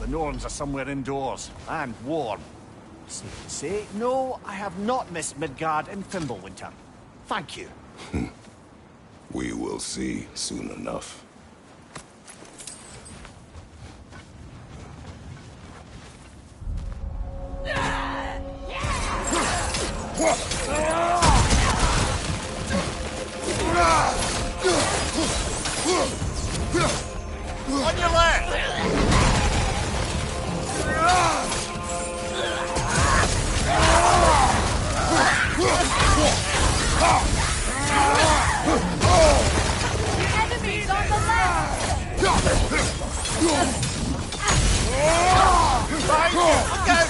Norns are somewhere indoors, and warm. Safe to say, no, I have not missed Midgard in Fimbulwinter. Thank you. We will see soon enough. On your left! Enemies on the left! Right, look out!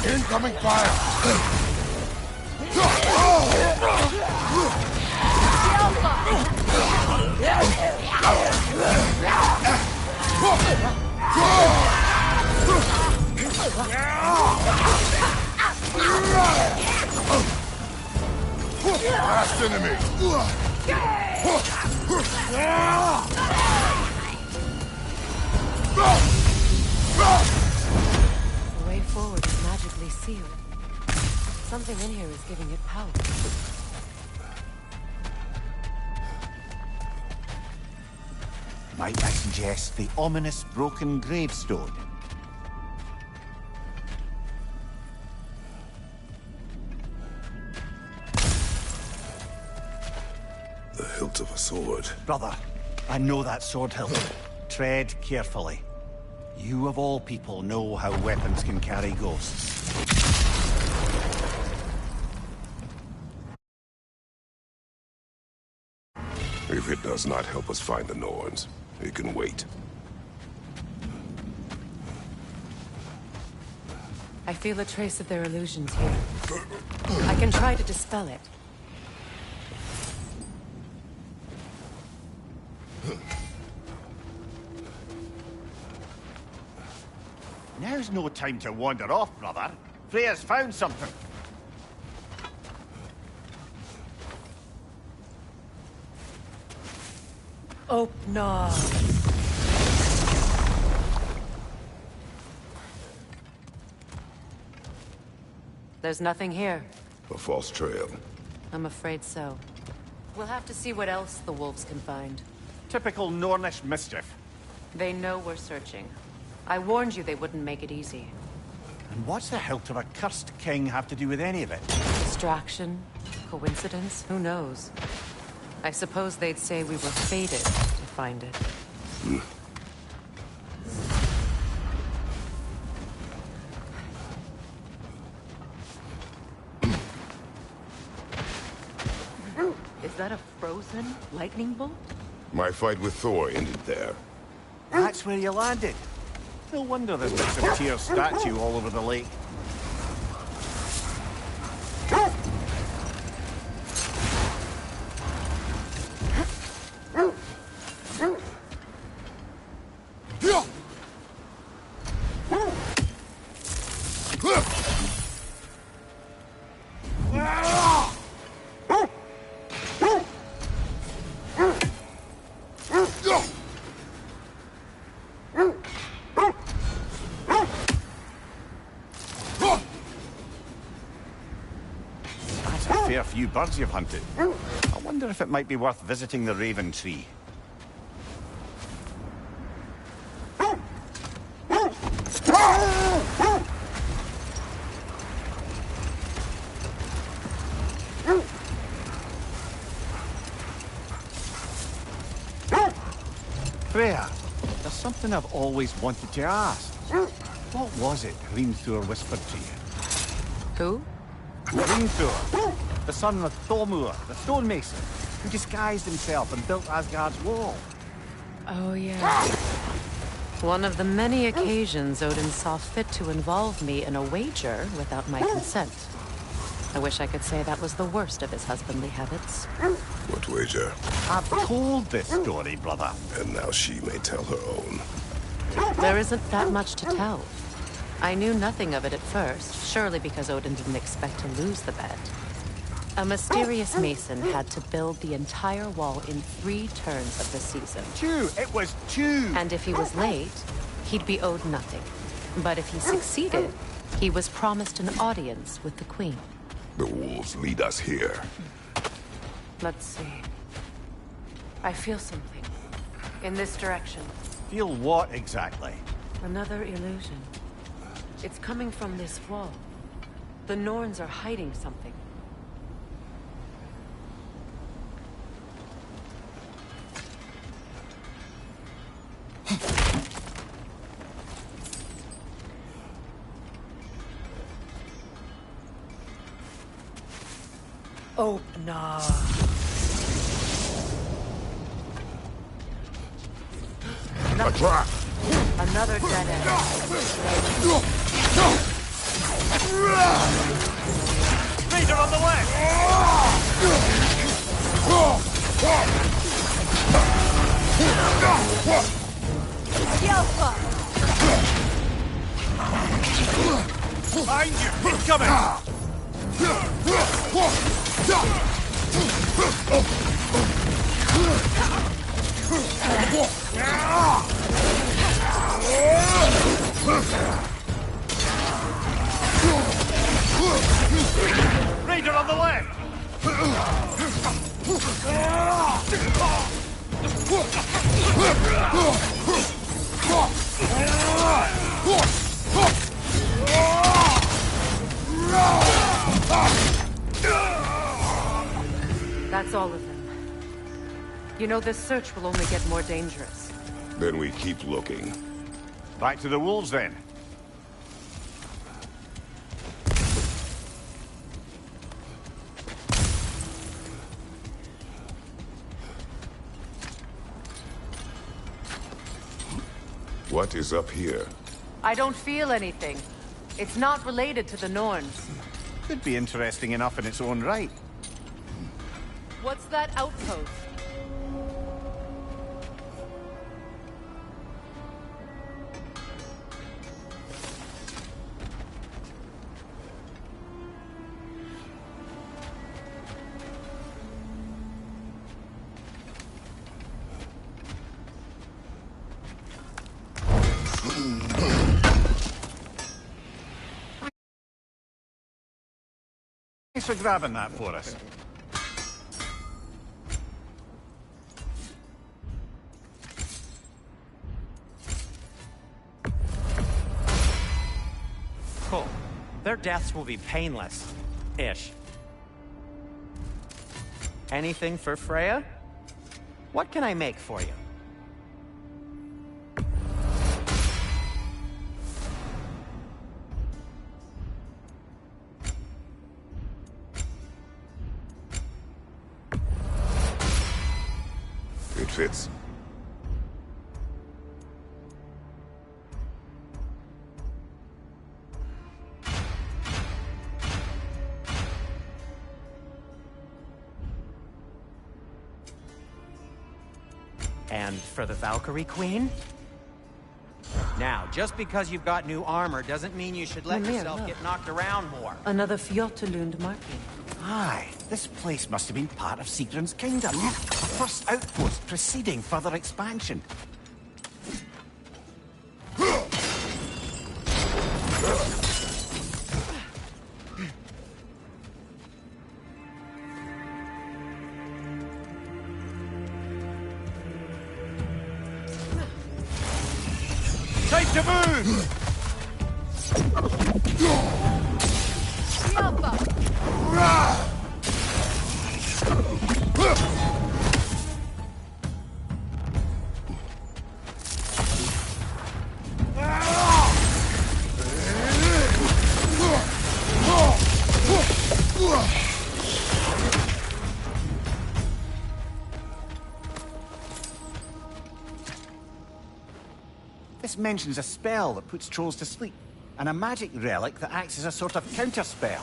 Incoming fire! Last enemy! The way forward is magically sealed. Something in here is giving it power. Might I suggest the ominous broken gravestone? The hilt of a sword. Brother, I know that sword hilt. Tread carefully. You of all people know how weapons can carry ghosts. If it does not help us find the Norns, it can wait. I feel a trace of their illusions here. I can try to dispel it. Now's no time to wander off, brother. Freya's found something. Open. There's nothing here. A false trail. I'm afraid so. We'll have to see what else the wolves can find. Typical Nornish mischief. They know we're searching. I warned you they wouldn't make it easy. And what's the hilt of a cursed king have to do with any of it? Distraction? Coincidence? Who knows? I suppose they'd say we were fated to find it. Is that a frozen lightning bolt? My fight with Thor ended there. That's where you landed. No wonder there's bits of Tyr's statue all over the lake. A few birds you've hunted. I wonder if it might be worth visiting the Raven Tree. Freya, there's something I've always wanted to ask. What was it Hrimthur whispered to you? Who? Hrimthur, the son of Thormur, the stonemason, who disguised himself and built Asgard's wall. Oh, yeah. One of the many occasions Odin saw fit to involve me in a wager without my consent. I wish I could say that was the worst of his husbandly habits. What wager? I've told this story, brother. And now she may tell her own. There isn't that much to tell. I knew nothing of it at first, surely because Odin didn't expect to lose the bet. A mysterious mason had to build the entire wall in 3 turns of the season. 2! It was 2! And if he was late, he'd be owed nothing. But if he succeeded, he was promised an audience with the queen. The wolves lead us here. Let's see. I feel something. In this direction. Feel what exactly? Another illusion. It's coming from this wall. The Norns are hiding something. Oh, no. A trap! Another dead end. Raider on the left! Behind you! Incoming! Raider on the left! That's all of them. You know, this search will only get more dangerous. Then we keep looking. Back to the wolves, then. What is up here? I don't feel anything. It's not related to the Norns. Could be interesting enough in its own right. What's that outpost? Thanks for grabbing that for us. Cool. Their deaths will be painless-ish. Anything for Freya? What can I make for you? It fits. And for the Valkyrie Queen? Now, just because you've got new armor doesn't mean you should let Mimir, yourself look. get knocked around more. Another Fjotalund marking. Aye, this place must have been part of Sigrun's kingdom. First outpost preceding further expansion. Time to move! This mentions a spell that puts trolls to sleep, and a magic relic that acts as a sort of counterspell.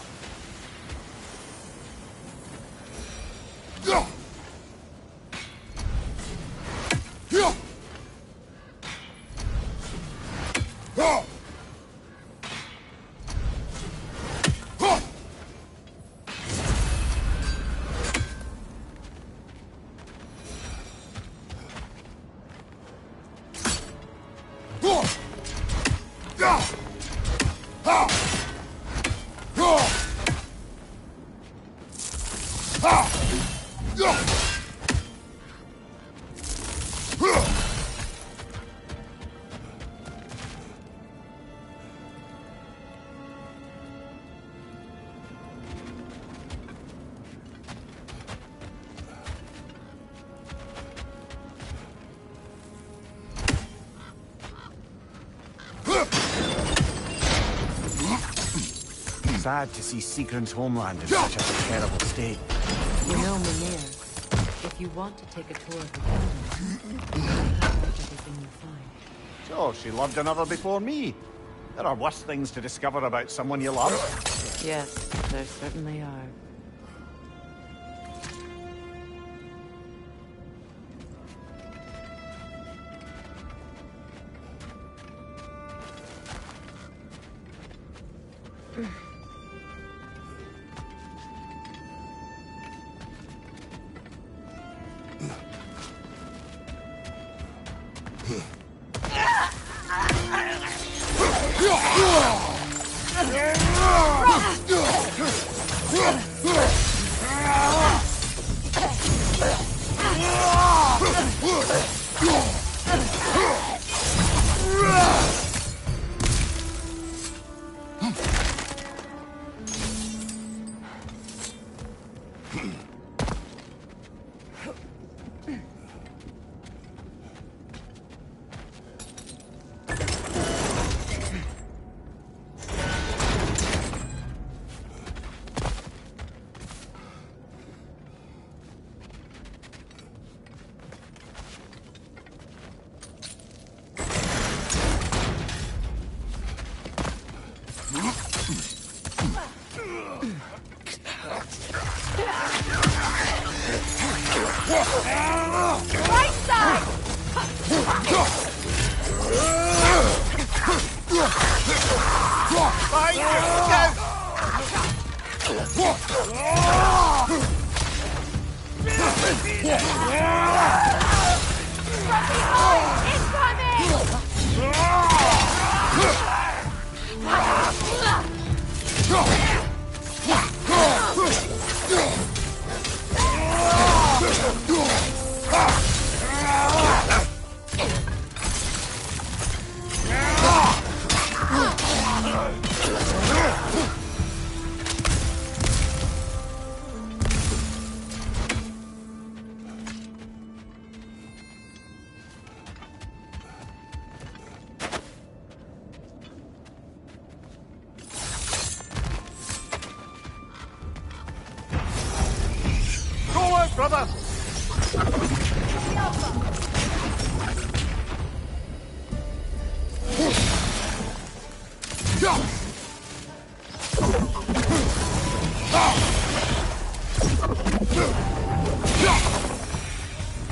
Sad to see Seagram's homeland in such a terrible state. You know, Mimir, if you want to take a tour of the kingdom, you have everything you find. So, she loved another before me. There are worse things to discover about someone you love. Yes, there certainly are. Right side! Brother!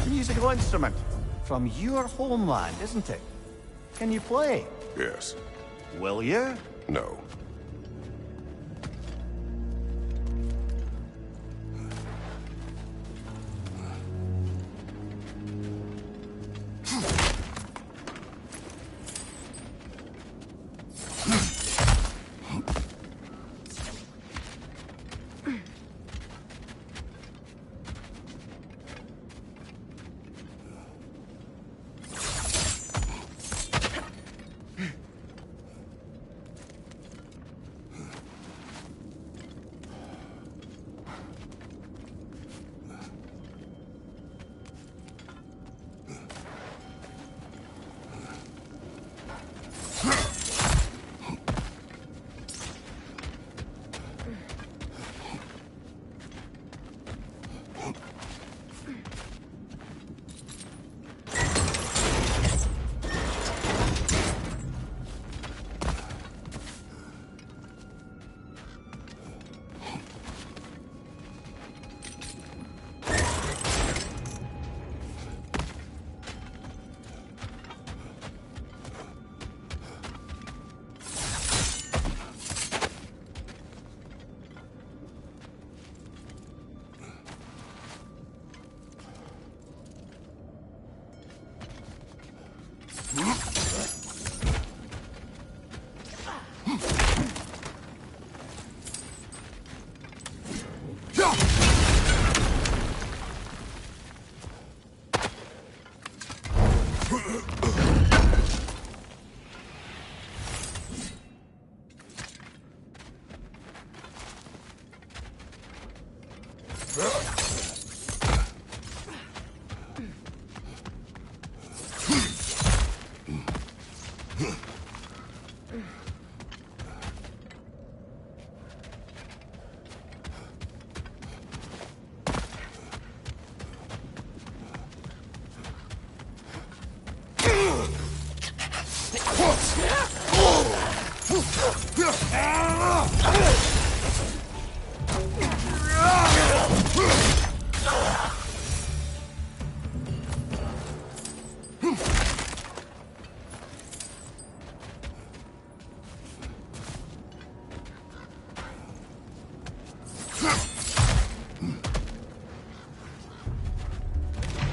Musical instrument from your homeland, isn't it? Can you play? Yes. Will you? No.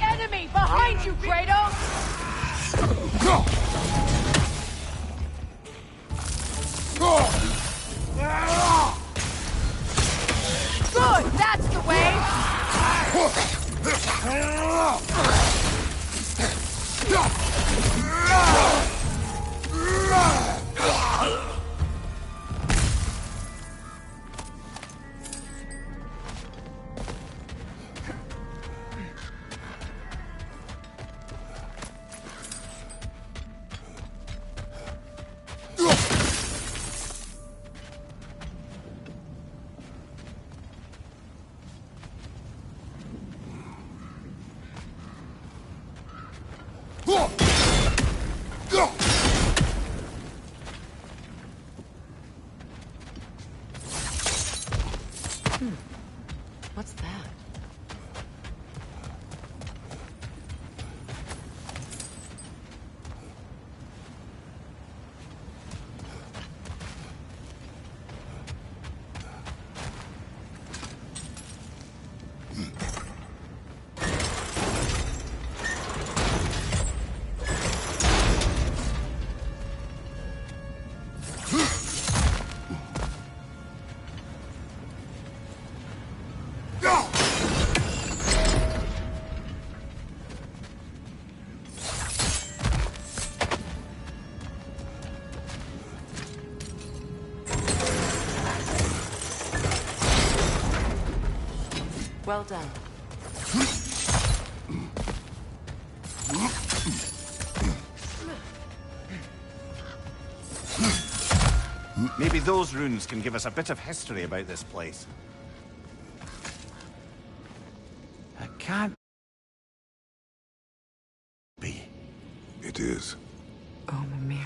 Enemy behind you, Kratos! Good, that's the way! What's that? Well done. Maybe those runes can give us a bit of history about this place. It can't be. It is. Oh, Mimir.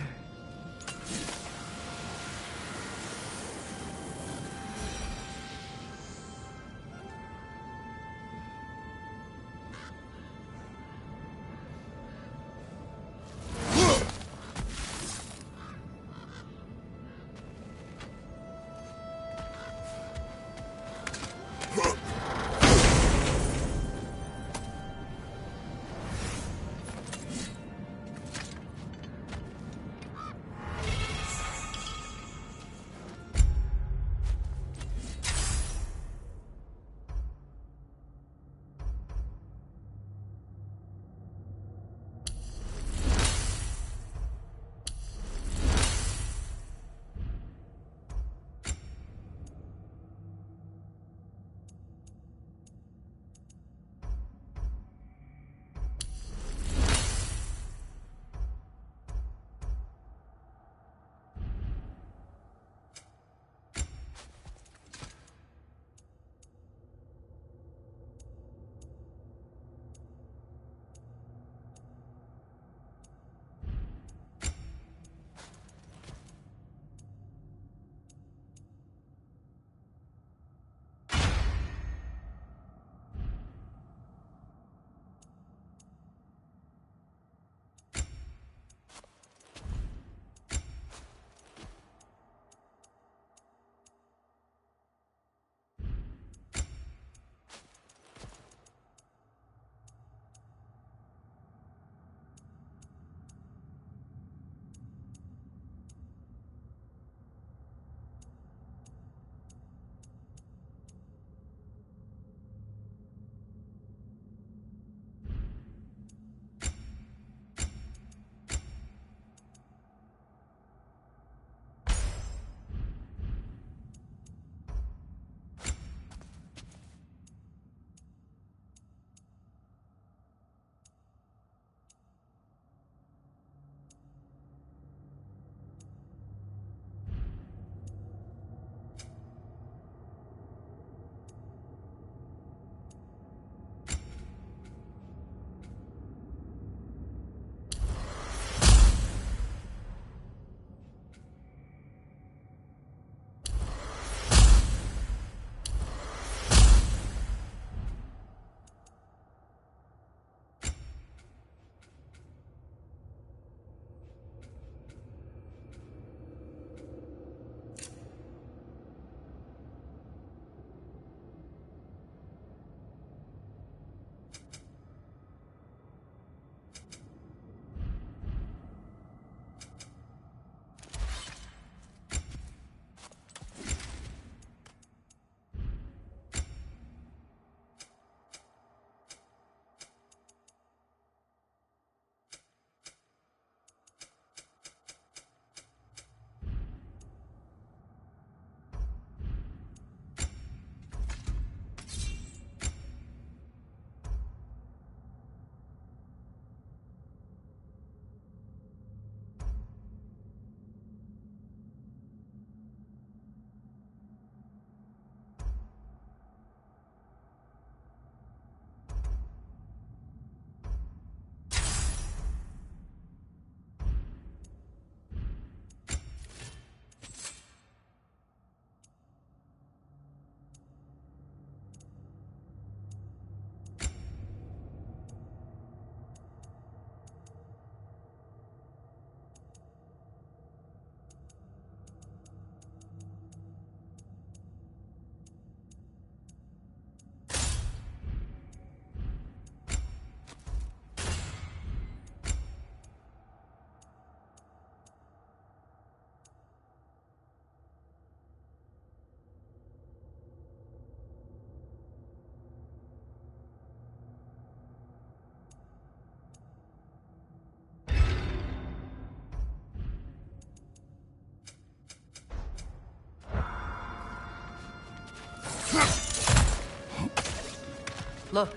Look,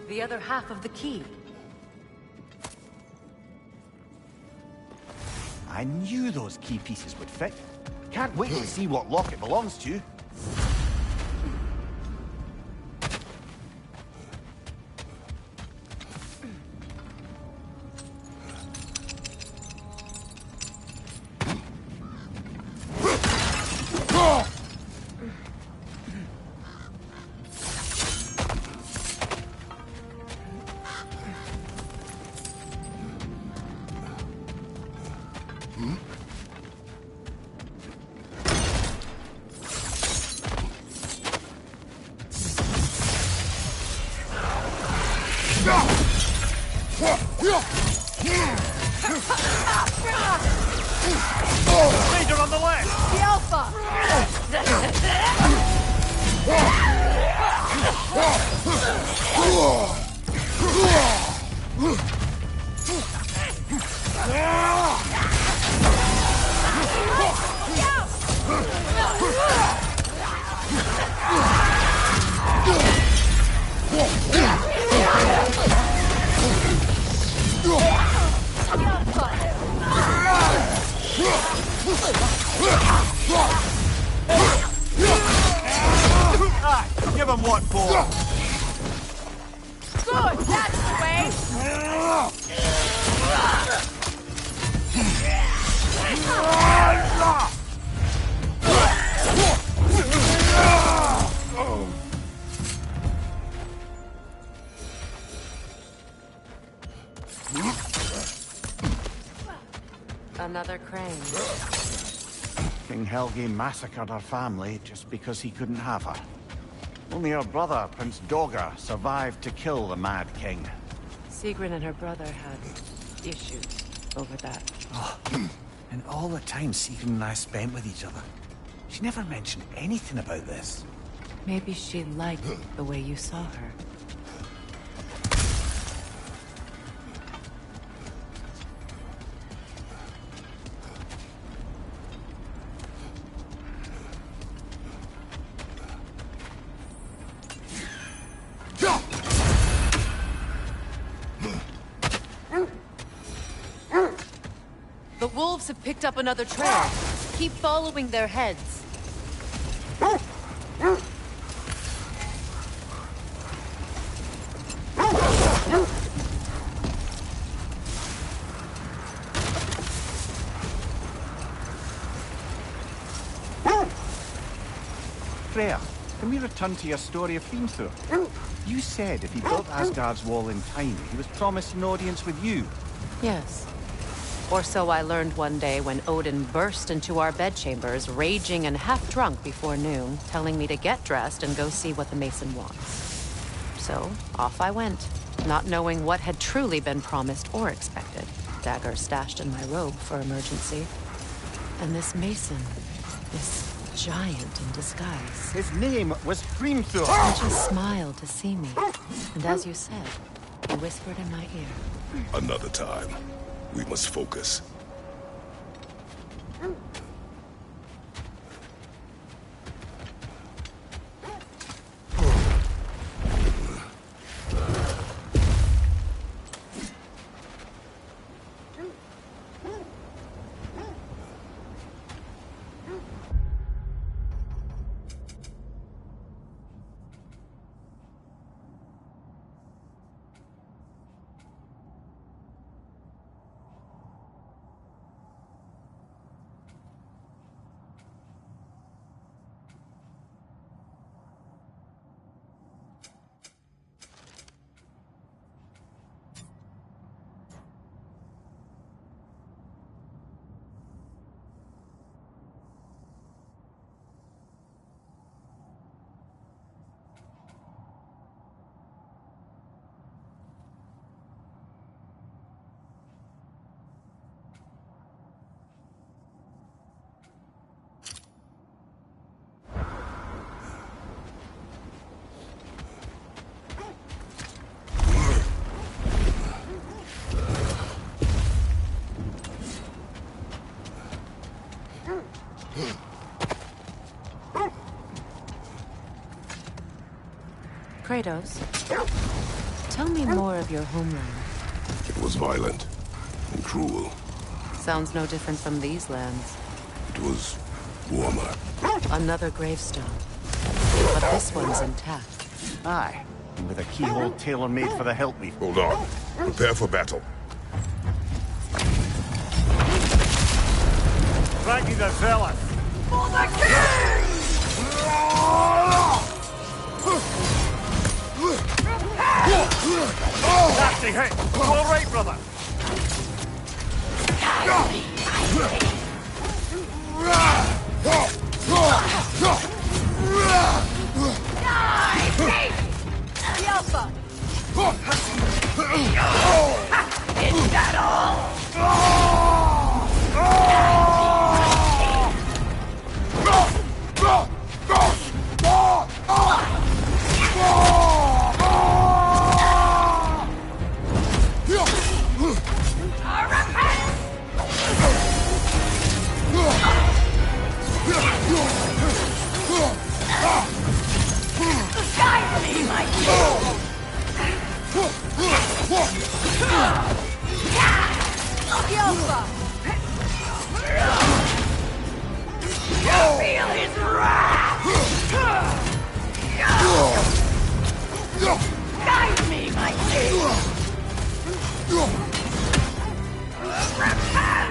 the other half of the key. I knew those key pieces would fit. Can't wait to see what lock it belongs to. Raider on the left! The Alpha! Aye, give him what for! Good, that's the way! Another crane. King Helge massacred her family just because he couldn't have her. Only her brother, Prince Dogger, survived to kill the Mad King. Sigrun and her brother had issues over that. And all the time Sigrun and I spent with each other, she never mentioned anything about this. Maybe she liked the way you saw her. The wolves have picked up another trail. Keep following their heads. Freya, can we return to your story of Hrimthur? You said if he built Asgard's wall in time, he was promised an audience with you. Yes. Or so I learned one day when Odin burst into our bedchambers, raging and half-drunk before noon, telling me to get dressed and go see what the Mason wants. So, off I went, not knowing what had truly been promised or expected. Dagger stashed in my robe for emergency. And this Mason, this giant in disguise. His name was Hrimthur! He just smiled to see me. And as you said, he whispered in my ear. Another time. We must focus. Kratos, tell me more of your homeland. It was violent and cruel. Sounds no different from these lands. It was warmer. Another gravestone. But this one's intact. Aye, and with a keyhole tailor-made for the hilt leaf. Hold on. Prepare for battle. Frankie the Zealous! For the king! Nasty hit! All right, brother! The Alpha! Is that all? Guide me, my king! The Alpha! Feel his wrath! Guide me, my king! Hear my king!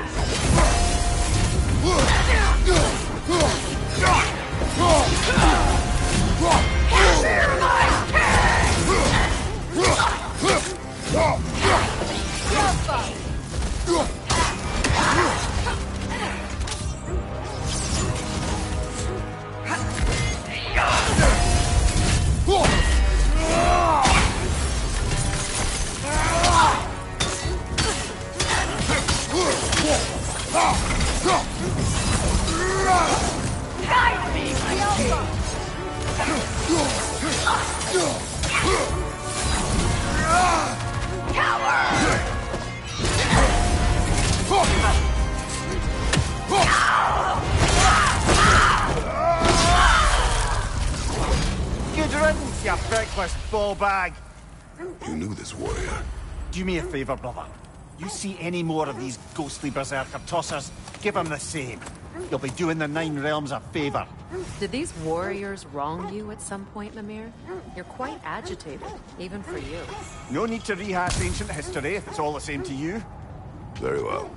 Alpha! Guide me, my king! Coward! Good riddance, you feckless ball bag! You knew this warrior. Do me a favour, brother. You see any more of these ghostly berserker tossers, give them the same. You'll be doing the Nine Realms a favour. Did these warriors wrong you at some point, Mimir? You're quite agitated, even for you. No need to rehash ancient history if it's all the same to you. Very well.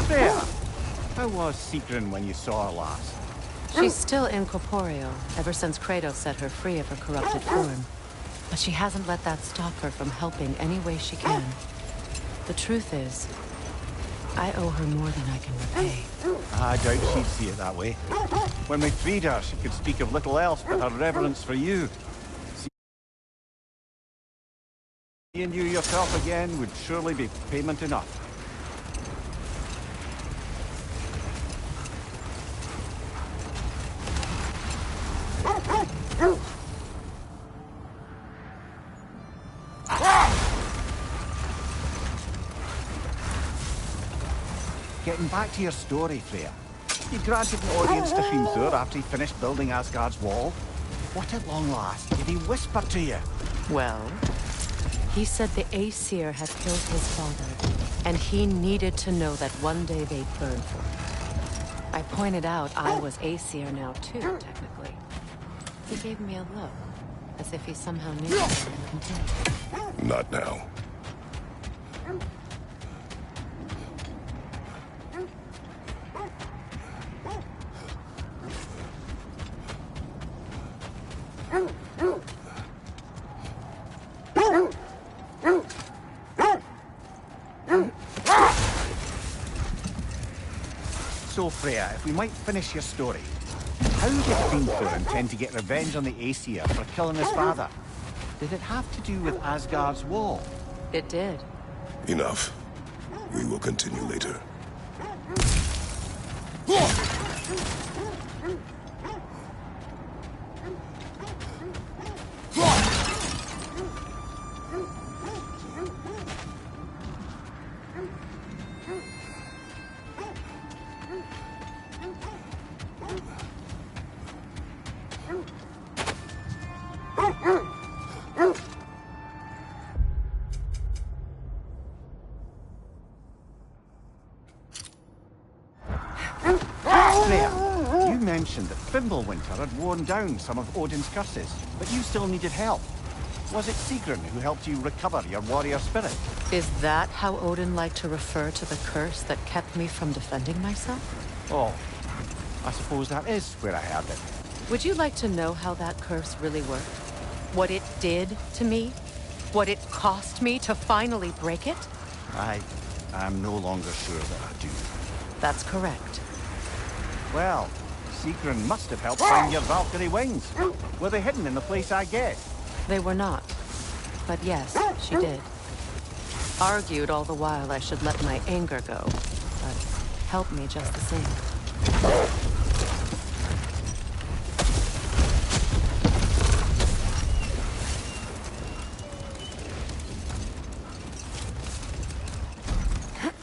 There! How was Secret when you saw her last? She's still incorporeal, ever since Kratos set her free of her corrupted form. But she hasn't let that stop her from helping any way she can. The truth is, I owe her more than I can repay. I doubt she'd see it that way. When we freed her, she could speak of little else but her reverence for you. Seeing you yourself again would surely be payment enough. Getting back to your story, Freya. You granted an audience to Hrimthur after he finished building Asgard's wall. What at long last did he whisper to you? Well, he said the Aesir had killed his father, and he needed to know that one day they'd burn for it. I pointed out I was Aesir now too, technically. He gave me a look, as if he somehow knew I would continue. Not now. So, Freya, if we might finish your story. How did Hrimthur intend to get revenge on the Aesir for killing his father? Did it have to do with Asgard's wall? It did. Enough. We will continue later. There. You mentioned that Fimbulwinter had worn down some of Odin's curses, but you still needed help. Was it Sigrun who helped you recover your warrior spirit? Is that how Odin liked to refer to the curse that kept me from defending myself? Oh, I suppose that is where I heard it. Would you like to know how that curse really worked? What it did to me? What it cost me to finally break it? I'm no longer sure that I do. That's correct. Well, Sigrun must have helped find your Valkyrie wings. Were they hidden in the place I guessed? They were not. But yes, she did. Argued all the while I should let my anger go, but helped me just the same.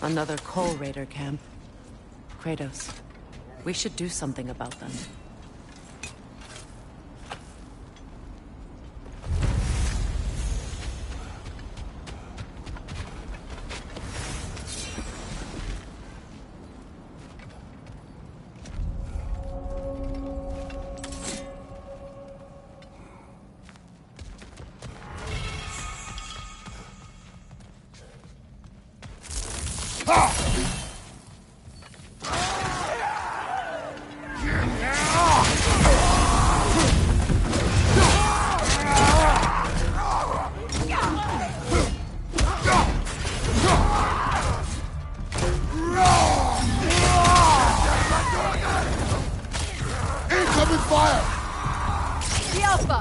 Another Coal Raider camp. Kratos, we should do something about them. Incoming fire! The Alpha!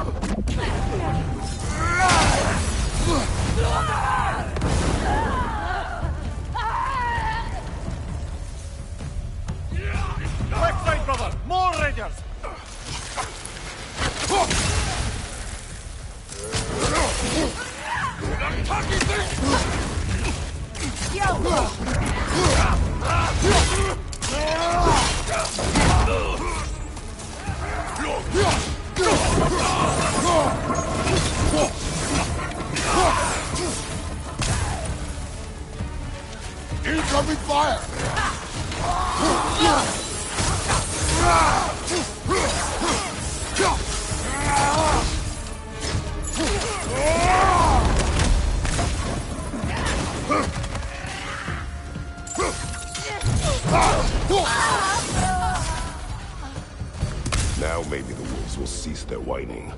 Left side, brother! More raiders! Incoming fire! Now maybe the wolves will cease their whining.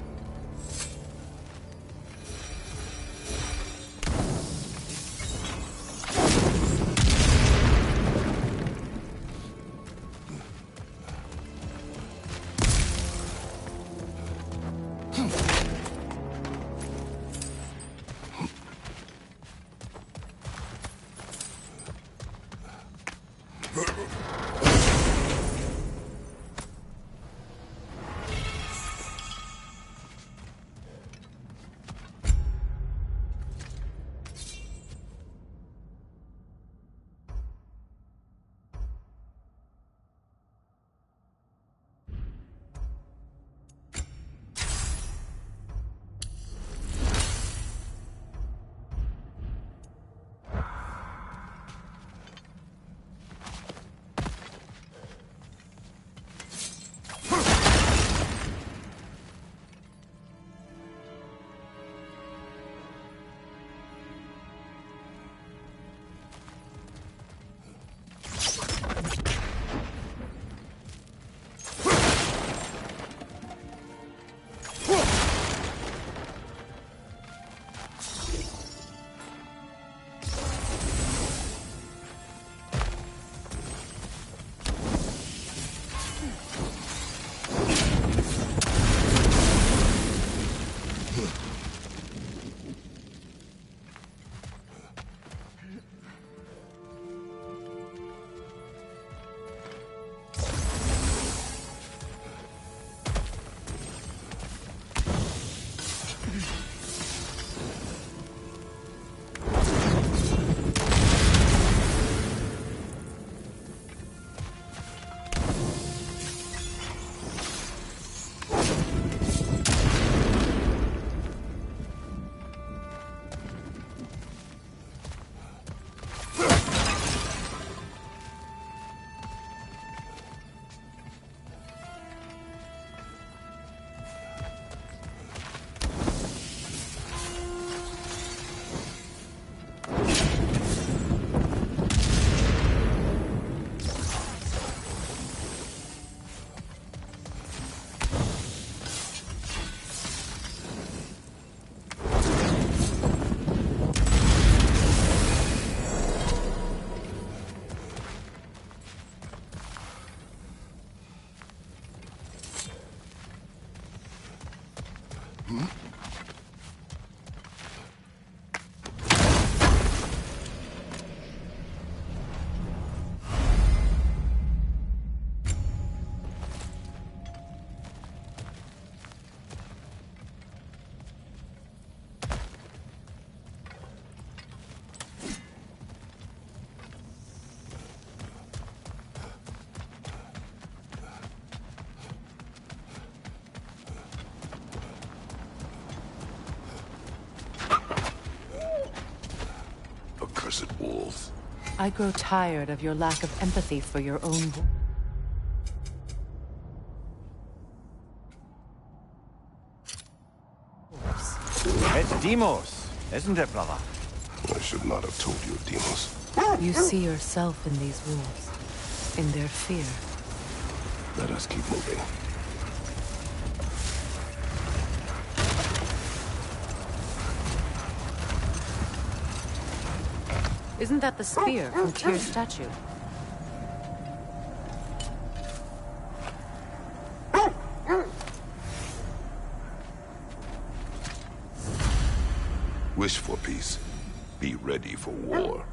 Accursed wolves. I grow tired of your lack of empathy for your own... It's Demos, isn't it, brother? I should not have told you, Demos. You see yourself in these wolves, in their fear. Let us keep moving. Isn't that the spear from Tyr's statue? Wish for peace. Be ready for war.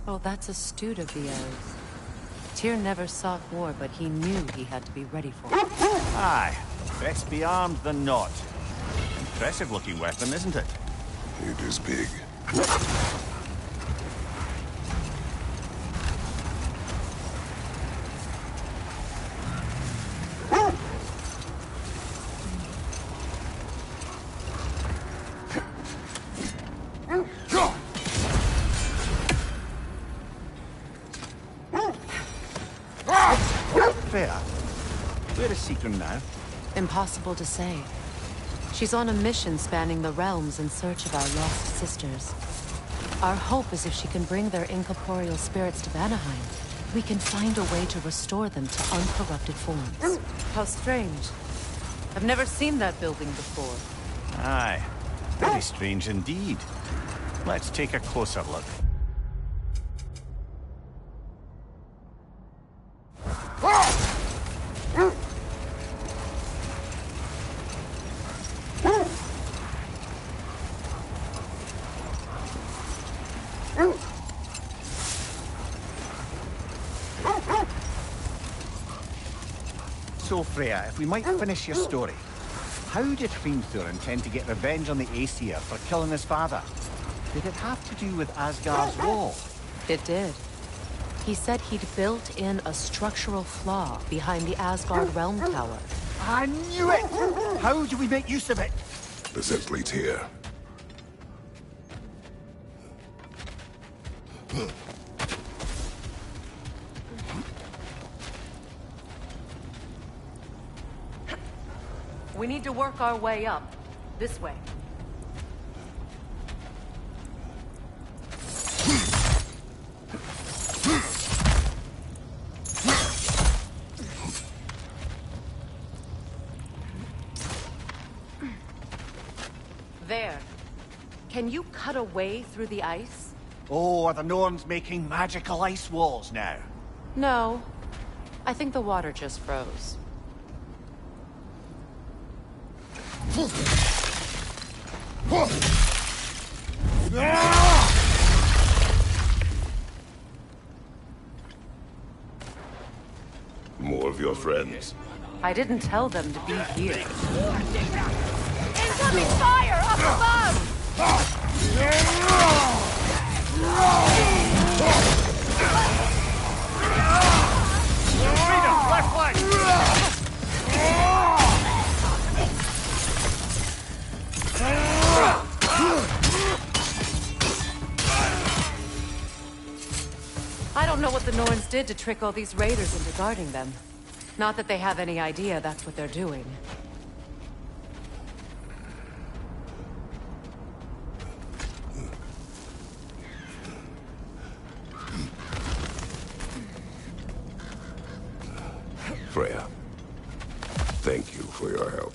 Oh, that's astute of the elves. Tyr never sought war, but he knew he had to be ready for it. Aye, best be armed than not. Impressive looking weapon, isn't it? It is big. Fair. Where is Seekron now? Impossible to say. She's on a mission spanning the realms in search of our lost sisters. Our hope is if she can bring their incorporeal spirits to Vanaheim, we can find a way to restore them to uncorrupted forms. How strange. I've never seen that building before. Aye, very strange indeed. Let's take a closer look. So, Freya, if we might finish your story. How did Hrimthur intend to get revenge on the Aesir for killing his father? Did it have to do with Asgard's wall? It did. He said he'd built in a structural flaw behind the Asgard realm tower. I knew it! How do we make use of it? The sense leads here. We need to work our way up. This way. There. Can you cut a way through the ice? Oh, are the Norns making magical ice walls now? No. I think the water just froze. More of your friends. I didn't tell them to be here. Incoming fire up above! Freedom, left flank! I don't know what the Norns did to trick all these raiders into guarding them. Not that they have any idea that's what they're doing. Freya, thank you for your help.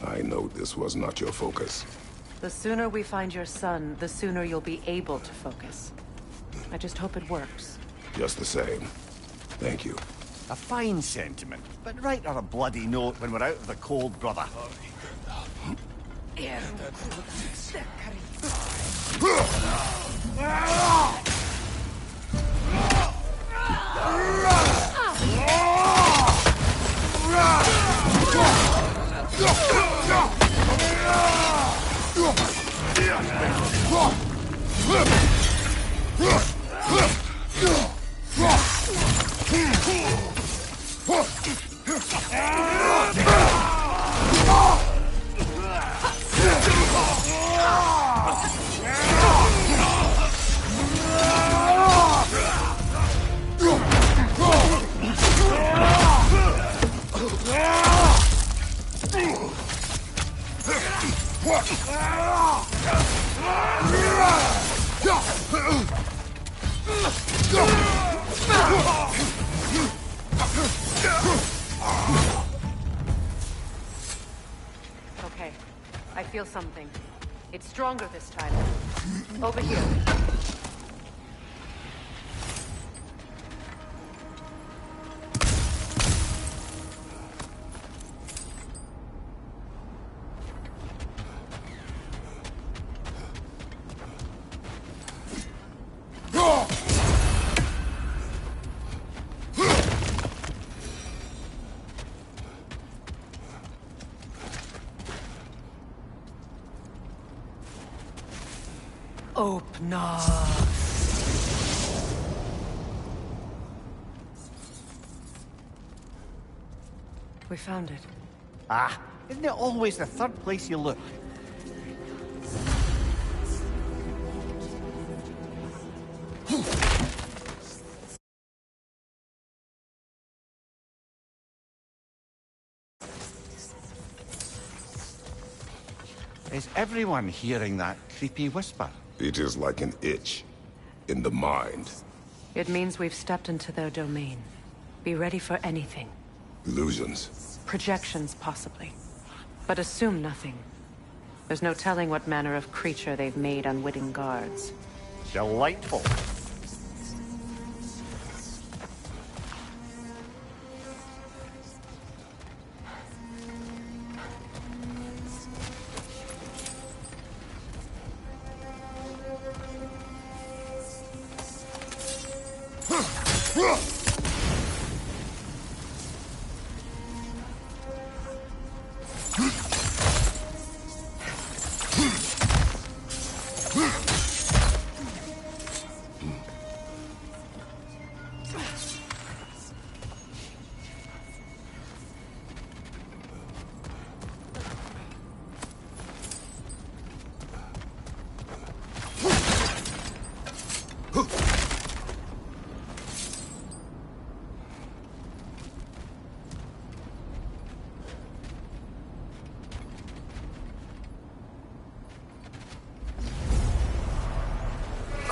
I know this was not your focus. The sooner we find your son, the sooner you'll be able to focus. I just hope it works. Just the same. Thank you. A fine sentiment, but write her a bloody note when we're out of the cold, brother. Okay, I feel something. It's stronger this time. Over here. Open up. We found it. Ah, isn't it always the third place you look? Is everyone hearing that creepy whisper? It is like an itch in the mind. It means we've stepped into their domain. Be ready for anything. Illusions. Projections, possibly. But assume nothing. There's no telling what manner of creature they've made unwitting guards. Delightful.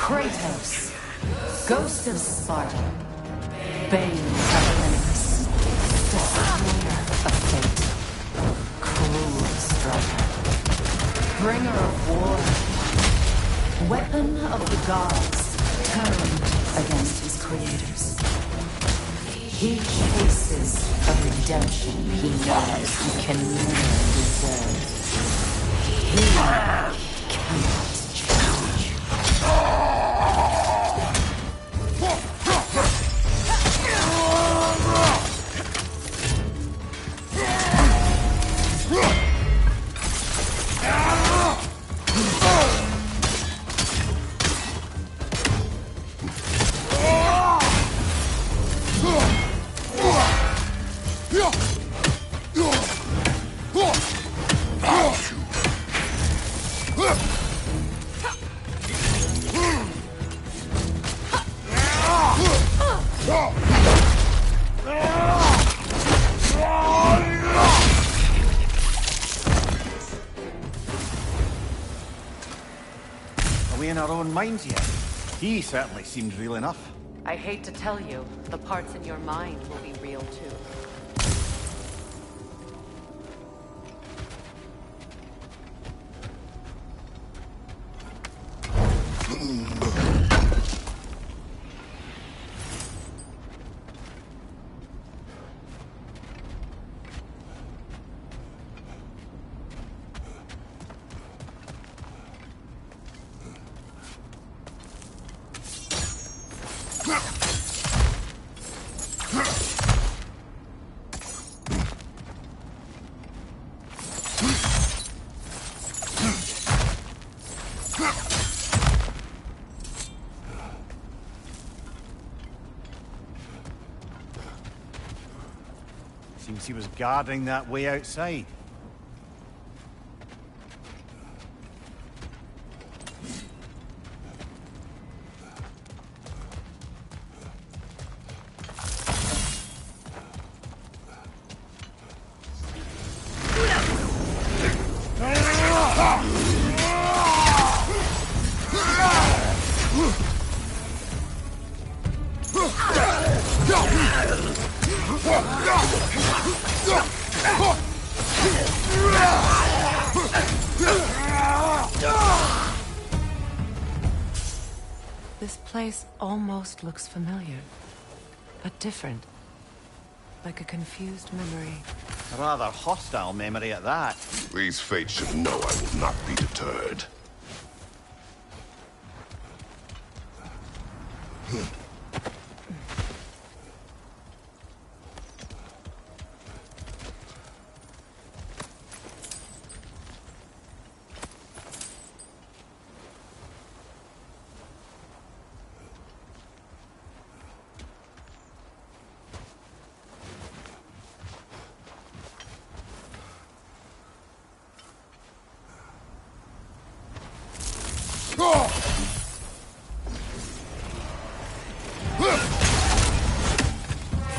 Kratos, Ghost of Sparta, Bane of Olympus, Destroyer of Fate, Cruel Striker, Bringer of War, Weapon of the Gods, turned against his creators. He chases a redemption he knows he can never deserve. He cannot change. Are we in our own minds yet? He certainly seemed real enough. I hate to tell you, the parts in your mind will be real too. Seems he was guarding that way outside. This place almost looks familiar, but different. Like a confused memory. A rather hostile memory at that. These fates should know I will not be deterred.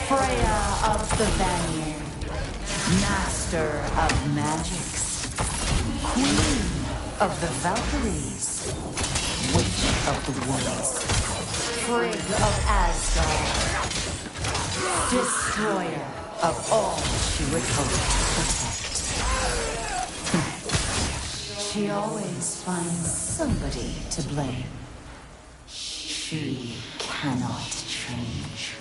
Freya of the Vanir, Master of Magics, Queen of the Valkyries, Witch of the Woods, Frigg of Asgard, Destroyer of all she would hope to protect. She always finds somebody to blame. She cannot change.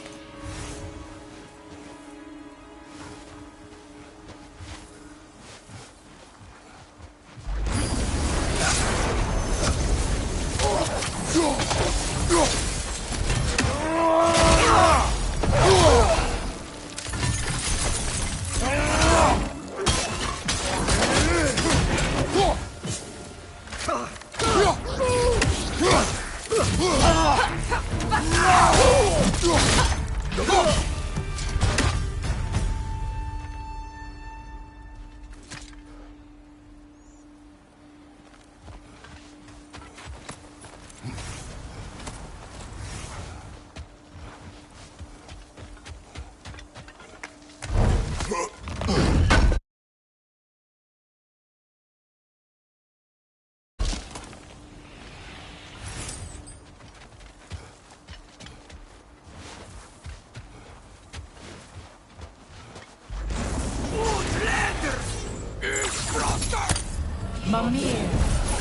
Mimir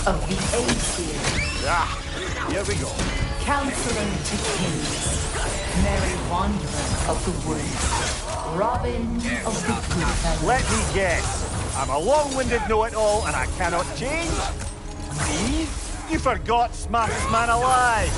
of the Aesir. Ah, here we go. Counselor to kings. Merry Wanderer of the woods. Robin of the good fellows. Let me guess. I'm a long-winded know-it-all and I cannot change? Me? You forgot smartest man alive.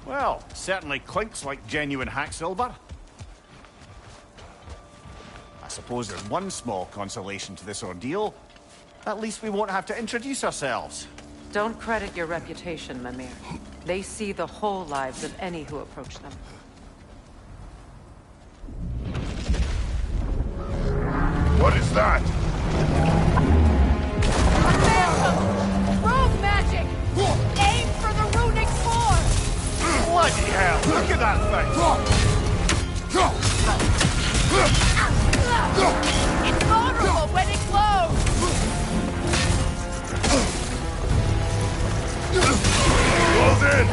Well, certainly clinks like genuine hack silver. I suppose there's one small consolation to this ordeal. At least we won't have to introduce ourselves. Don't credit your reputation, Mimir. They see the whole lives of any who approach them. What is that? Rogue magic! Aim for the runic core! Bloody hell, look at that thing! It's vulnerable when it glows! Close in!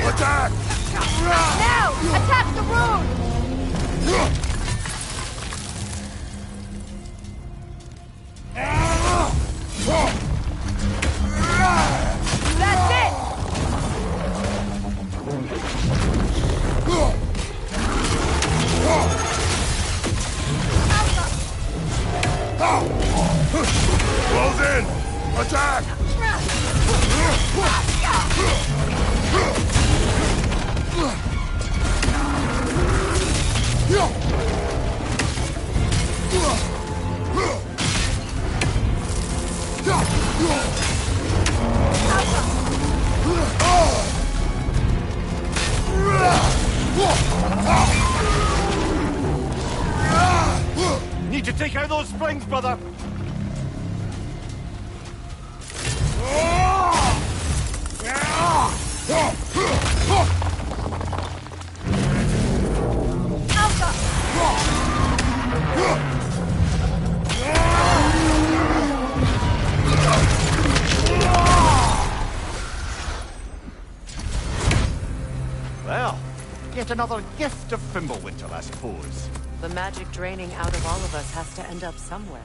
Attack! Now! Attack the rune! That's it! Need to take out those springs, brother! Well, yet another gift of Fimbulwinter, I suppose. The magic draining out of all of us has to end up somewhere.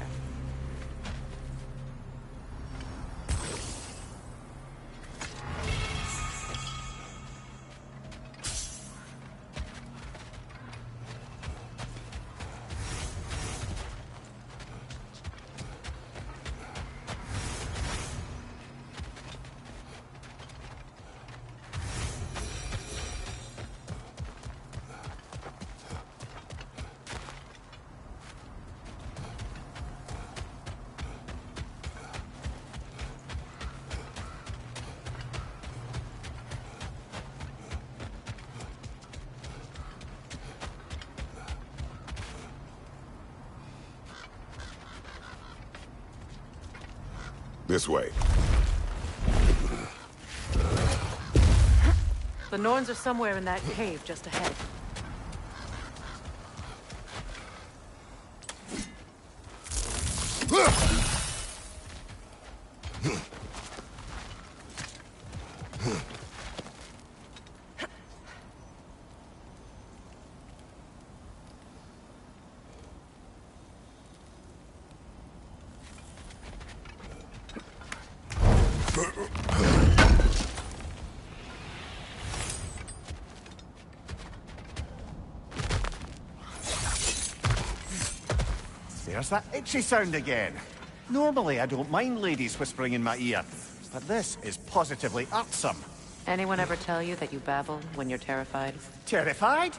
This way. The Norns are somewhere in that cave just ahead. There's that itchy sound again. Normally I don't mind ladies whispering in my ear, but this is positively irksome. Anyone ever tell you that you babble when you're terrified? Terrified?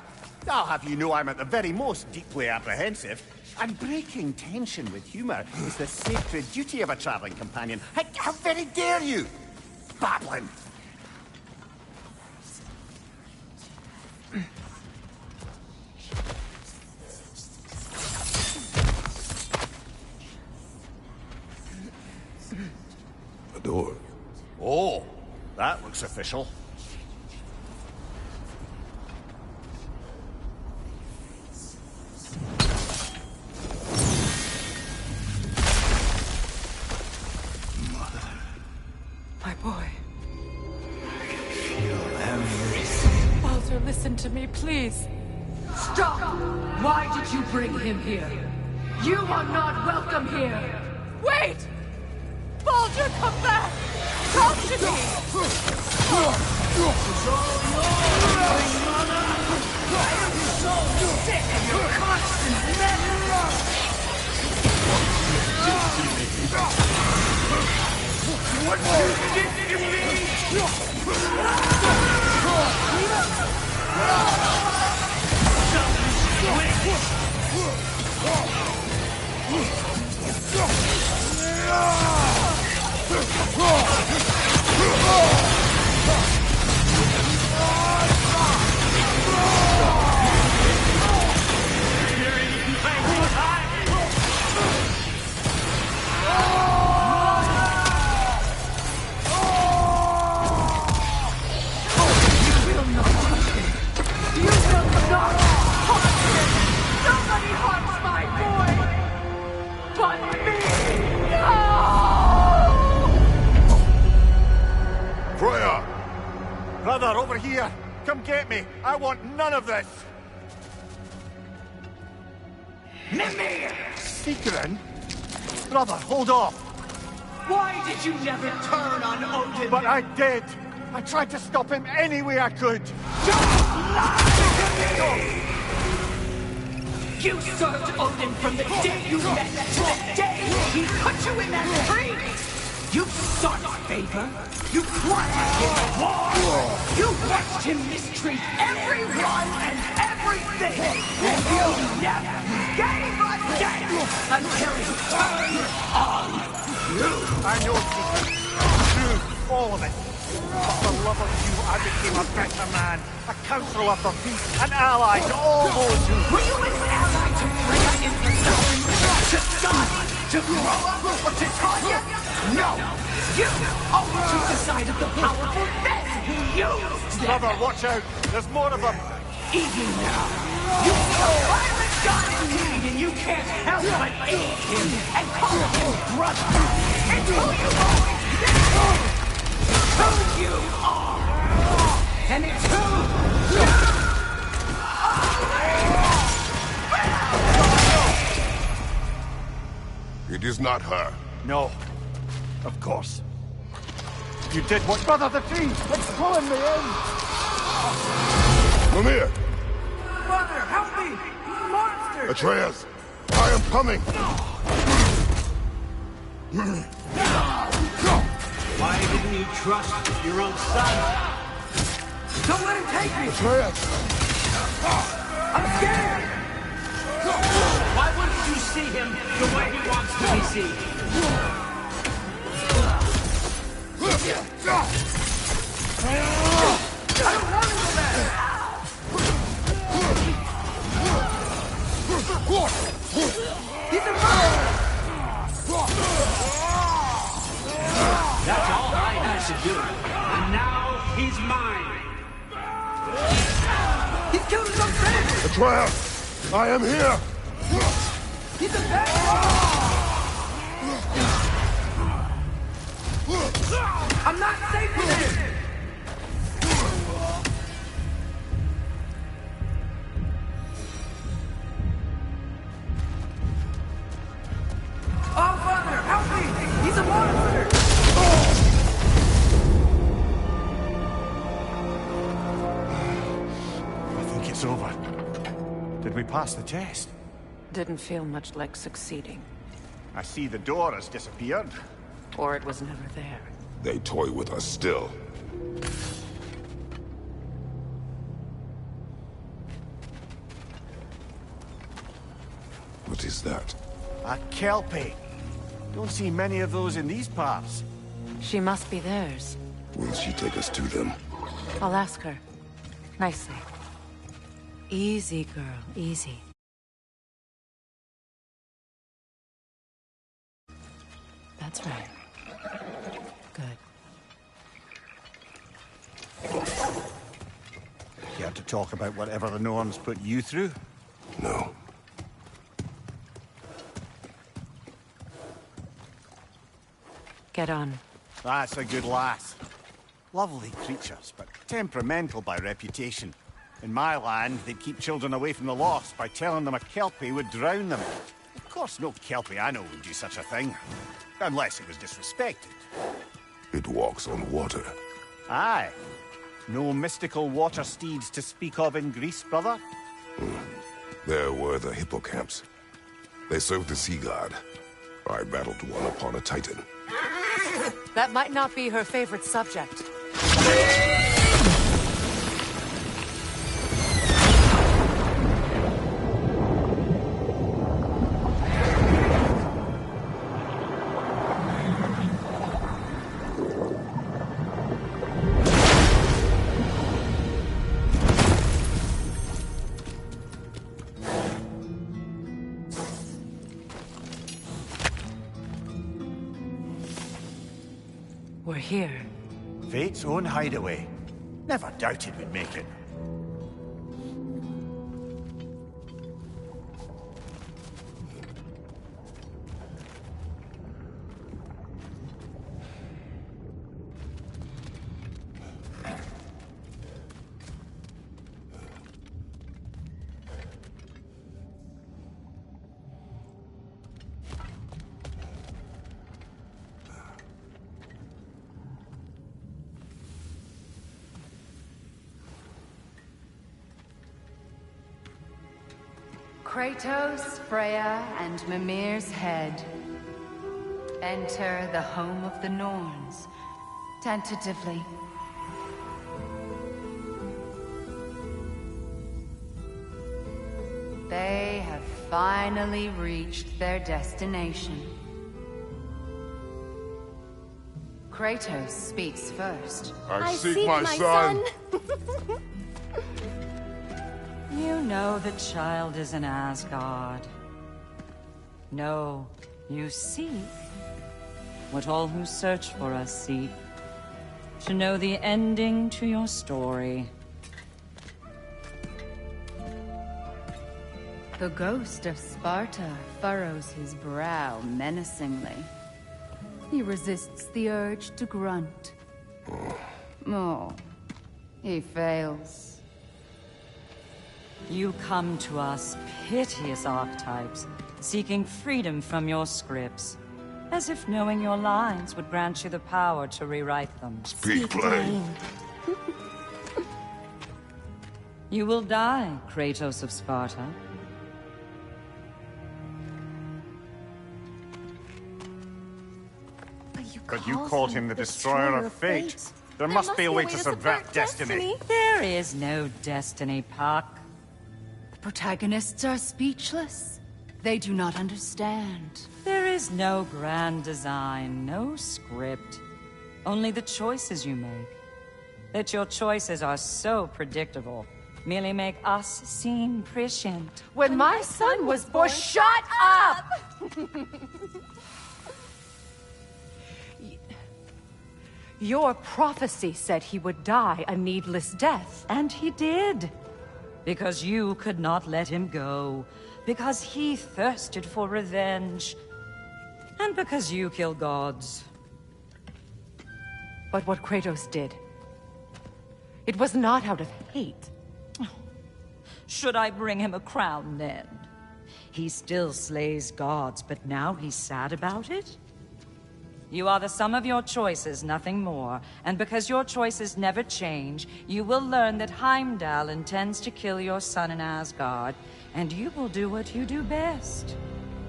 I'll have you know I'm at the very most deeply apprehensive. And breaking tension with humour is the sacred duty of a travelling companion. How very dare you! Babbling! A door. Oh, that looks official. My boy. Feel everything. Baldur, listen to me, please. Stop! Why did you bring him here? You are not welcome here! Wait! Baldur, come back! Talk to me! Sick of your constant meddling! What you did to me! Nobody harms my boy! But me! No! Freya! Brother, over here! Come get me! I want none of this! Mimir! Secret? Brother, hold off! Why did you never turn on Odin? But I did! I tried to stop him any way I could! Don't lie to me! You served Odin from the day you met to the day he put you in that tree! You sought favor. You wanted him war. You watched him mistreat everyone and everything. And you never gave a damn until he turned on you. I know, Secret. True, all of it. But for love of you, I became a better man, a counselor for peace, an ally to all those who... Were you an ally to Freya in possession? To study? To grow up? Or to taught you? No! You only took the side of the powerful, then he used them! Brother, watch out! There's more of them! Easy now! You violent god indeed, and you can't help but aid him and call him brother! It's who you always been! Who you are! And it's who you are! It is not her. No. Of course. You did what... Brother, the tree! It's pulling me in! Mimir! Mother, help me! Monster! Atreus! I am coming! Why didn't you trust your own son? Don't let him take me! Atreus! I'm scared! Why wouldn't you see him the way he wants to be seen? I don't want to go back! He's a murderer! That's all I had to do. And now he's mine. He's killed his own friend! Atreus! I am here! He's a bad... I'm not safe with him! Oh, Father, help me! He's a monster! I think it's over. Did we pass the test? Didn't feel much like succeeding. I see the door has disappeared. Or it was never there. They toy with us still. What is that? A Kelpie. Don't see many of those in these parts. She must be theirs. Will she take us to them? I'll ask her. Nicely. Easy, girl. Easy. That's right. Good. Care to talk about whatever the Norns put you through? No. Get on. That's a good lass. Lovely creatures, but temperamental by reputation. In my land, they'd keep children away from the lost by telling them a Kelpie would drown them. Of course, no Kelpie I know would do such a thing. Unless it was disrespected. It walks on water. Aye. No mystical water steeds to speak of in Greece, brother? There were the hippocamps. They served the sea god. I battled one upon a titan. That might not be her favorite subject. We're here. Fate's own hideaway. Never doubted we'd make it. Kratos, Freya, and Mimir's head. Enter the home of the Norns. Tentatively. They have finally reached their destination. Kratos speaks first. I seek my son. You know the child is in Asgard. No, you seek what all who search for us seek. To know the ending to your story. The ghost of Sparta furrows his brow menacingly. He resists the urge to grunt. Oh, he fails. You come to us, piteous archetypes, seeking freedom from your scripts. As if knowing your lines would grant you the power to rewrite them. Speak plain. You will die, Kratos of Sparta. But you called him the Destroyer of Fate. There must be a way to subvert destiny. There is no destiny, Puck. The protagonists are speechless. They do not understand. There is no grand design, no script. Only the choices you make. That your choices are so predictable merely make us seem prescient. When my son was born, shut up! Your prophecy said he would die a needless death. And he did. Because you could not let him go. Because he thirsted for revenge. And because you kill gods. But what Kratos did, it was not out of hate. Should I bring him a crown then? He still slays gods, but now he's sad about it? You are the sum of your choices, nothing more. And because your choices never change, you will learn that Heimdall intends to kill your son in Asgard, and you will do what you do best.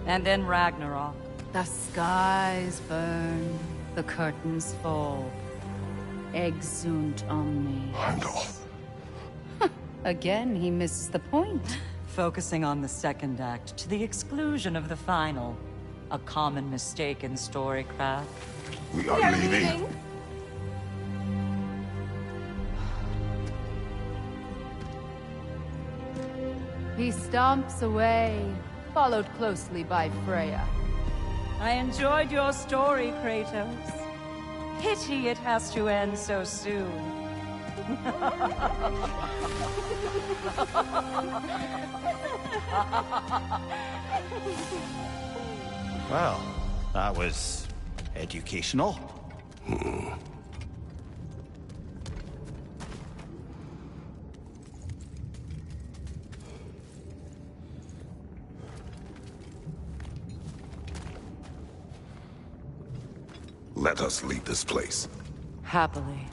And then Ragnarok. The skies burn, the curtains fall. Exunt omnes. Heimdall. Again, he misses the point. Focusing on the second act to the exclusion of the final. A common mistake in storycraft. We are leaving. He stomps away, followed closely by Freya. I enjoyed your story, Kratos. Pity it has to end so soon. Well, that was educational. Let us leave this place. Happily.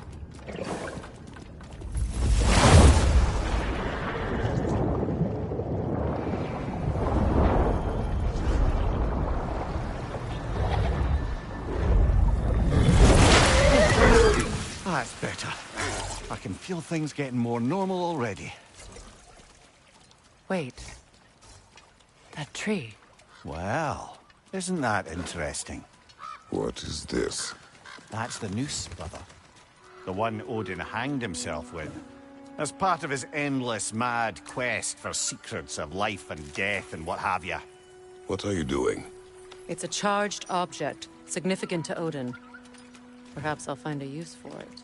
That's better. I can feel things getting more normal already. Wait. That tree. Well, isn't that interesting? What is this? That's the noose, brother. The one Odin hanged himself with. As part of his endless, mad quest for secrets of life and death and what have you. What are you doing? It's a charged object, significant to Odin. Perhaps I'll find a use for it.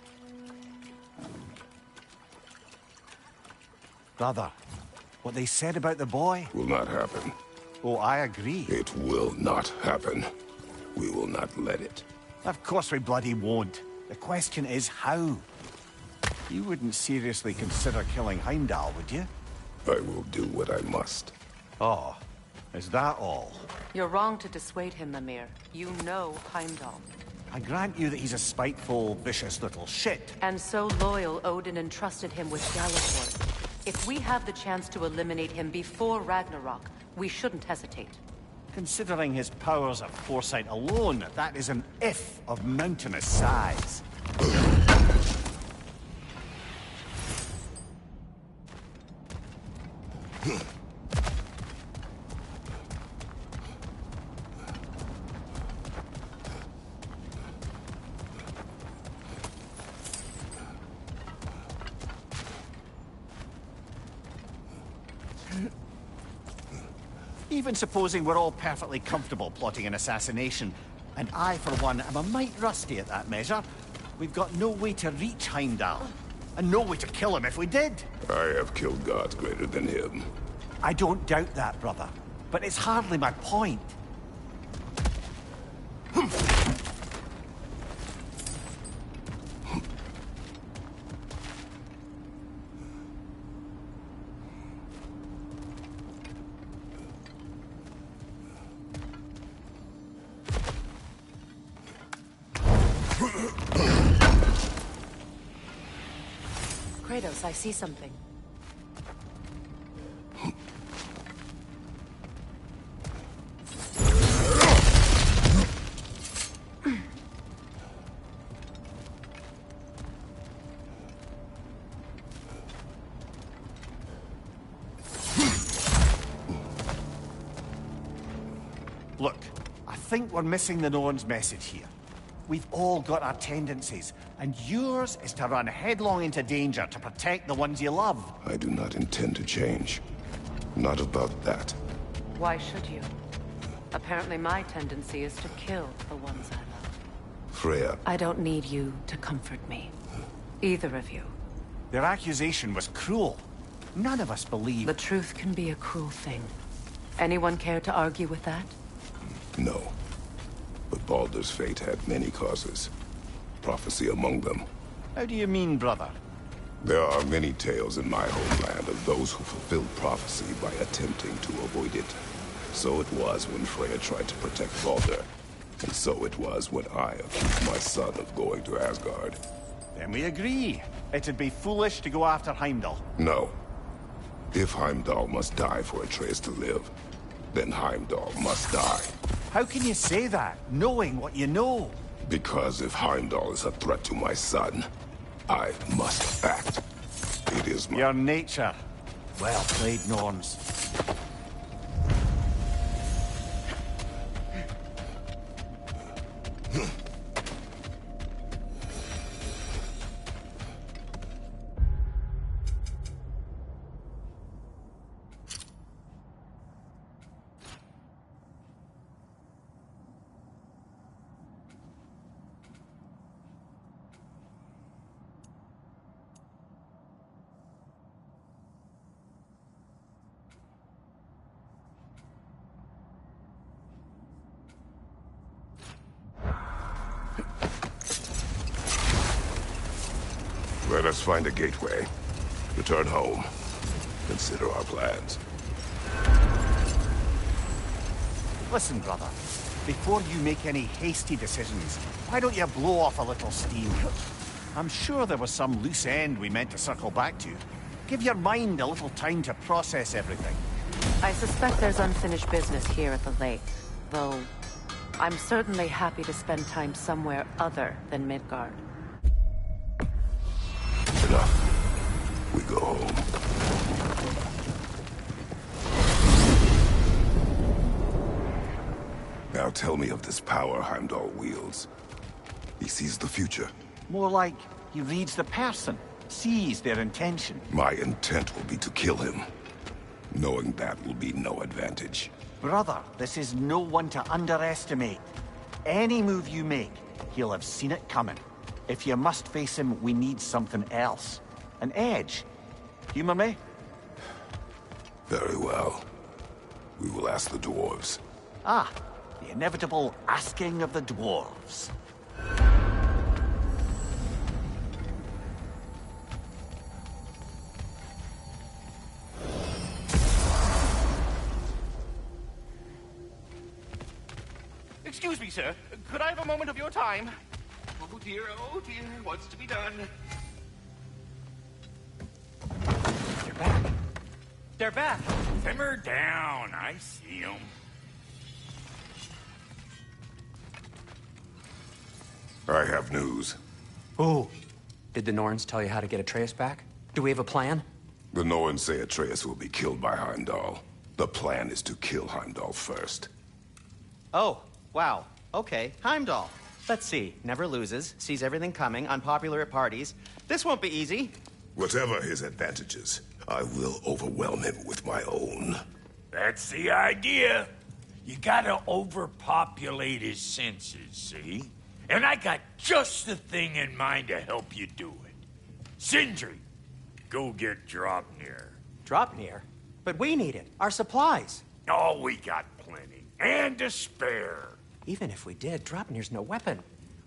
Brother, what they said about the boy? Will not happen. Oh, I agree. It will not happen. We will not let it. Of course we bloody won't. The question is how? You wouldn't seriously consider killing Heimdall, would you? I will do what I must. Oh, is that all? You're wrong to dissuade him, Mimir. You know Heimdall. I grant you that he's a spiteful, vicious little shit. And so loyal, Odin entrusted him with Gjallarhorn. If we have the chance to eliminate him before Ragnarok, we shouldn't hesitate. Considering his powers of foresight alone, that is an if of mountainous size. Even supposing we're all perfectly comfortable plotting an assassination, and I, for one, am a mite rusty at that measure, we've got no way to reach Heimdall, and no way to kill him if we did. I have killed gods greater than him. I don't doubt that, brother, but it's hardly my point. Kratos, I see something. Look, I think we're missing the Norn's message here. We've all got our tendencies, and yours is to run headlong into danger to protect the ones you love. I do not intend to change. Not about that. Why should you? Apparently my tendency is to kill the ones I love. Freya. I don't need you to comfort me. Either of you. Their accusation was cruel. None of us believe. The truth can be a cruel thing. Anyone care to argue with that? No. But Baldur's fate had many causes. Prophecy among them. How do you mean, brother? There are many tales in my homeland of those who fulfilled prophecy by attempting to avoid it. So it was when Freya tried to protect Baldur. And so it was when I accused my son of going to Asgard. Then we agree. It'd be foolish to go after Heimdall. No. If Heimdall must die for Atreus to live, then Heimdall must die. How can you say that, knowing what you know? Because if Heimdall is a threat to my son, I must act. It is my... Your nature. Well played, Norns. Let us find a gateway. Return home. Consider our plans. Listen, brother. Before you make any hasty decisions, why don't you blow off a little steam? I'm sure there was some loose end we meant to circle back to. Give your mind a little time to process everything. I suspect there's unfinished business here at the lake, though I'm certainly happy to spend time somewhere other than Midgard. Enough. We go home. Now tell me of this power Heimdall wields. He sees the future. More like he reads the person, sees their intention. My intent will be to kill him. Knowing that will be no advantage. Brother, this is no one to underestimate. Any move you make, he'll have seen it coming. If you must face him, we need something else. An edge. Humor me? Very well. We will ask the dwarves. Ah, the inevitable asking of the dwarves. Excuse me, sir. Could I have a moment of your time? Oh dear, what's to be done? They're back. They're back. Simmer down, I see 'em. I have news. Ooh. Did the Norns tell you how to get Atreus back? Do we have a plan? The Norns say Atreus will be killed by Heimdall. The plan is to kill Heimdall first. Oh, wow. Okay, Heimdall. Let's see. Never loses, sees everything coming, unpopular at parties. This won't be easy. Whatever his advantages, I will overwhelm him with my own. That's the idea. You gotta overpopulate his senses, see? And I got just the thing in mind to help you do it. Sindri, go get Draupnir. Draupnir? But we need it. Our supplies. Oh, we got plenty. And to spare. Even if we did, Draupnir's no weapon.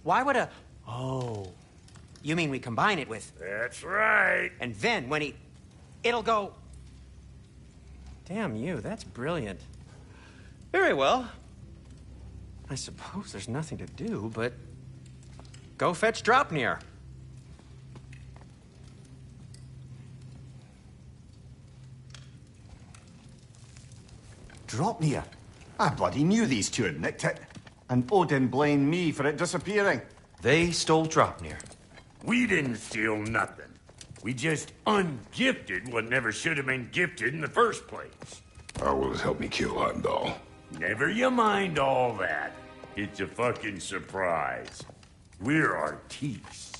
Why would a... Oh. You mean we combine it with... That's right. And then when he... It'll go... Damn you, that's brilliant. Very well. I suppose there's nothing to do, but... Go fetch Draupnir. Draupnir? I bloody knew these two had nicked it. And Odin blamed me for it disappearing. They stole Draupnir. We didn't steal nothing. We just ungifted what never should have been gifted in the first place. How will it help me kill Heimdall? Never you mind all that. It's a fucking surprise. We're artistes.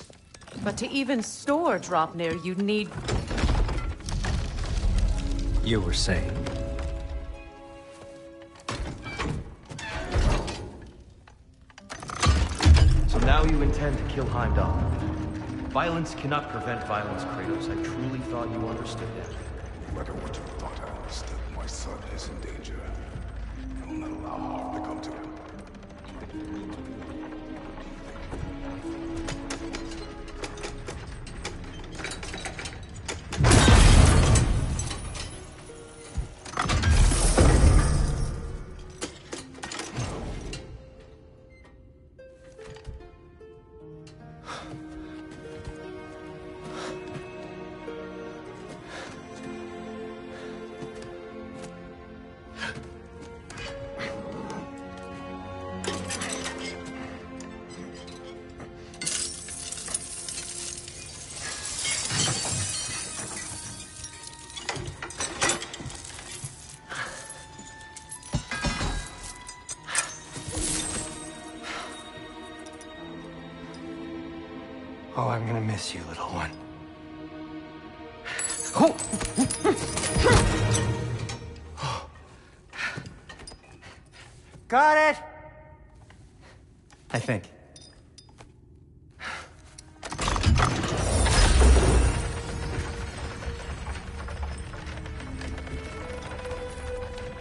But to even store Draupnir, you'd need... You were saying? So now you intend to kill Heimdall. Violence cannot prevent violence, Kratos. I truly thought you understood that. No matter what you thought I understood, my son is in danger. I will not allow harm to come to him. Oh, I'm gonna miss you, little one. Got it! I think.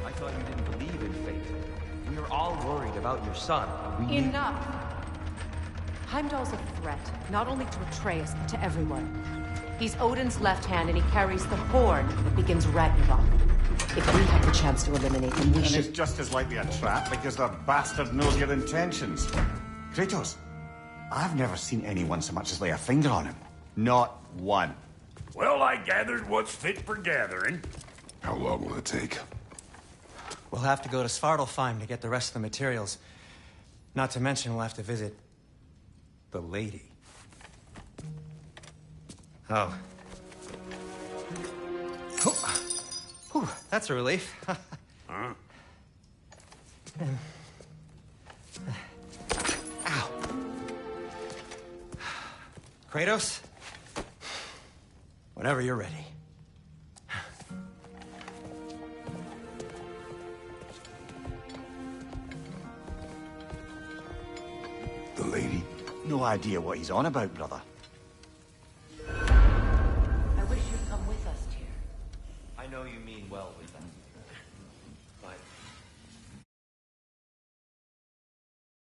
I thought you didn't believe in fate. We were all worried about your son. Enough! Heimdall's a threat, not only to Atreus, but to everyone. He's Odin's left hand, and he carries the horn that begins Ragnarok. If we have the chance to eliminate him, we And should... it's just as likely a trap because the bastard knows your intentions. Kratos, I've never seen anyone so much as lay a finger on him. Not one. Well, I gathered what's fit for gathering. How long will it take? We'll have to go to Svartalfheim to get the rest of the materials. Not to mention we'll have to visit... the lady. Oh. Whew, that's a relief. Huh? Ow. Kratos? Whenever you're ready. The lady? No idea what he's on about, brother. I wish you'd come with us, dear. I know you mean well with them.